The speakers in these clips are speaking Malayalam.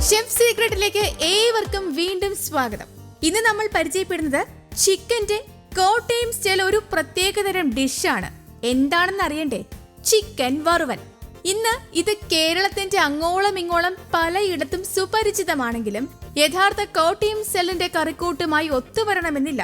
ഷെഫ് സീക്രട്ടിലേക്ക് ഏവർക്കും വീണ്ടും സ്വാഗതം. ഇന്ന് നമ്മൾ പരിചയപ്പെടുന്നത് ചിക്കന്റെ കോട്ടയം സ്റ്റൈൽ ഒരു പ്രത്യേകതരം ഡിഷാണ്. എന്താണെന്ന് അറിയണ്ടേ? ചിക്കൻ വറുവൽ. ഇന്ന് ഇത് കേരളത്തിന്റെ അങ്ങോളം ഇങ്ങോളം പലയിടത്തും സുപരിചിതമാണെങ്കിലും യഥാർത്ഥ കോട്ടയം സ്റ്റൈലിന്റെ കറിക്കൂട്ടുമായി ഒത്തുവരണമെന്നില്ല.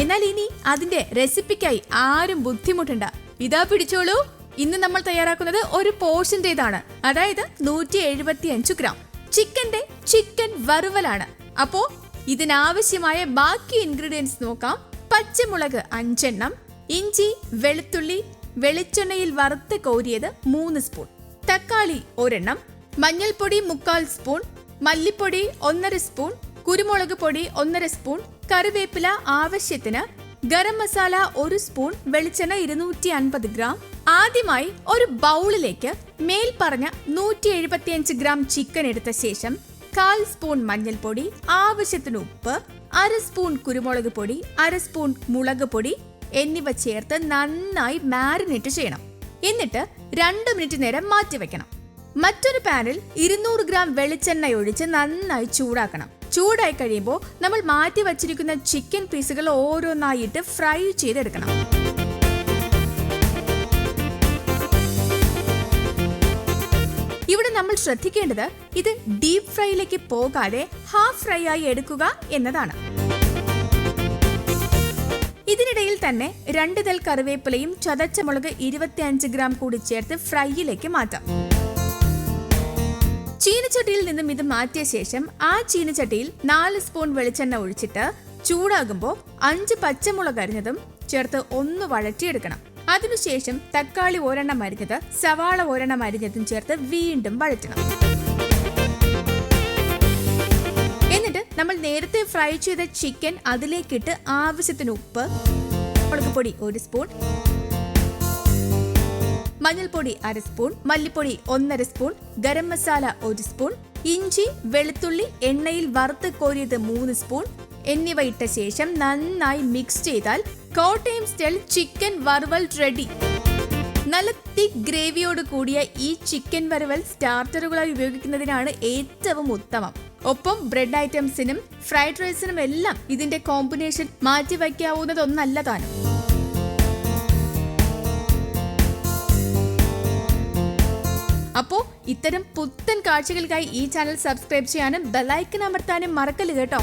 എന്നാൽ ഇനി അതിന്റെ റെസിപ്പിക്കായി ആരും ബുദ്ധിമുട്ടണ്ട. ഇതാ പിടിച്ചോളൂ. ഇന്ന് നമ്മൾ തയ്യാറാക്കുന്നത് ഒരു പോർഷന്റേതാണ്, അതായത് 175 ഗ്രാം ചിക്കന്റെ ചിക്കൻ വറുവലാണ്. അപ്പോ ഇതിനാവശ്യമായ ബാക്കി ഇൻഗ്രീഡിയൻസ് നോക്കാം. പച്ചമുളക് 5 എണ്ണം, ഇഞ്ചി വെളുത്തുള്ളി വെളിച്ചെണ്ണയിൽ വറുത്ത് കോരിയത് 3 സ്പൂൺ, തക്കാളി 1 എണ്ണം, മഞ്ഞൾപ്പൊടി 1/4 സ്പൂൺ, മല്ലിപ്പൊടി 1.5 സ്പൂൺ, കുരുമുളക് പൊടി 1.5 സ്പൂൺ, കറിവേപ്പില ആവശ്യത്തിന്, ഗരം മസാല 1 സ്പൂൺ, വെളിച്ചെണ്ണ 250 ഗ്രാം. ആദ്യമായി ഒരു ബൗളിലേക്ക് മേൽ പറഞ്ഞ 175 ഗ്രാം ചിക്കൻ എടുത്ത ശേഷം 1/4 സ്പൂൺ മഞ്ഞൾപ്പൊടി, ആവശ്യത്തിന് ഉപ്പ്, 1/2 സ്പൂൺ കുരുമുളക് പൊടി, 1/2 സ്പൂൺ മുളക് പൊടി എന്നിവ ചേർത്ത് നന്നായി മാരിനേറ്റ് ചെയ്യണം. എന്നിട്ട് 2 മിനിറ്റ് നേരം മാറ്റിവെക്കണം. മറ്റൊരു പാനിൽ 200 ഗ്രാം വെളിച്ചെണ്ണ ഒഴിച്ച് നന്നായി ചൂടാക്കണം. ചൂടായി കഴിയുമ്പോൾ നമ്മൾ മാറ്റി വച്ചിരിക്കുന്ന ചിക്കൻ പീസുകൾ ഓരോന്നായിട്ട് ഫ്രൈ ചെയ്തെടുക്കണം. ഇവിടെ നമ്മൾ ശ്രദ്ധിക്കേണ്ടത് ഇത് ഡീപ് ഫ്രൈയിലേക്ക് പോകാതെ ഹാഫ് ഫ്രൈ ആയി എടുക്കുക എന്നതാണ്. ഇതിനിടയിൽ തന്നെ 2 തൽ കറിവേപ്പിലയും ചതച്ച മുളക് 25 ഗ്രാം കൂടി ചേർത്ത് ഫ്രൈയിലേക്ക് മാറ്റാം. ചീനച്ചട്ടിയിൽ നിന്നും ഇത് മാറ്റിയ ശേഷം ആ ചീനച്ചട്ടിയിൽ 4 സ്പൂൺ വെളിച്ചെണ്ണ ഒഴിച്ചിട്ട് ചൂടാകുമ്പോൾ 5 പച്ചമുളക് അരിഞ്ഞതും ചേർത്ത് ഒന്ന് വഴറ്റിയെടുക്കണം. അതിനുശേഷം തക്കാളി 1 എണ്ണം അരിഞ്ഞത്, സവാള 1 എണ്ണം അരിഞ്ഞതും ചേർത്ത് വീണ്ടും വഴറ്റണം. എന്നിട്ട് നമ്മൾ നേരത്തെ ഫ്രൈ ചെയ്ത ചിക്കൻ അതിലേക്കിട്ട് ആവശ്യത്തിന് ഉപ്പ്, മുളക് പൊടി 1 സ്പൂൺ, മഞ്ഞൾപ്പൊടി 1/2 സ്പൂൺ, മല്ലിപ്പൊടി 1.5 സ്പൂൺ, ഗരം മസാല 1 സ്പൂൺ, ഇഞ്ചി വെളുത്തുള്ളി എണ്ണയിൽ വറുത്ത് കോരിയത് 3 സ്പൂൺ എന്നിവ ഇട്ട ശേഷം നന്നായി മിക്സ് ചെയ്താൽ കോട്ടയം സ്റ്റൈൽ ചിക്കൻ വറുവൽ റെഡി. നല്ല തിക്ക് ഗ്രേവിയോട് കൂടിയ ഈ ചിക്കൻ വറുവൽ സ്റ്റാർട്ടറുകളായി ഉപയോഗിക്കുന്നതിനാണ് ഏറ്റവും ഉത്തമം. ഒപ്പം ബ്രെഡ് ഐറ്റംസിനും ഫ്രൈഡ് റൈസിനും എല്ലാം ഇതിന്റെ കോമ്പിനേഷൻ മാറ്റി വയ്ക്കാവുന്നതൊന്നല്ല താനും. അപ്പോൾ ഇത്തരം പുത്തൻ കാഴ്ചകൾക്കായി ഈ ചാനൽ സബ്സ്ക്രൈബ് ചെയ്യാനും ബെലൈക്കൺ അമർത്താനും മറക്കല്ല് കേട്ടോ.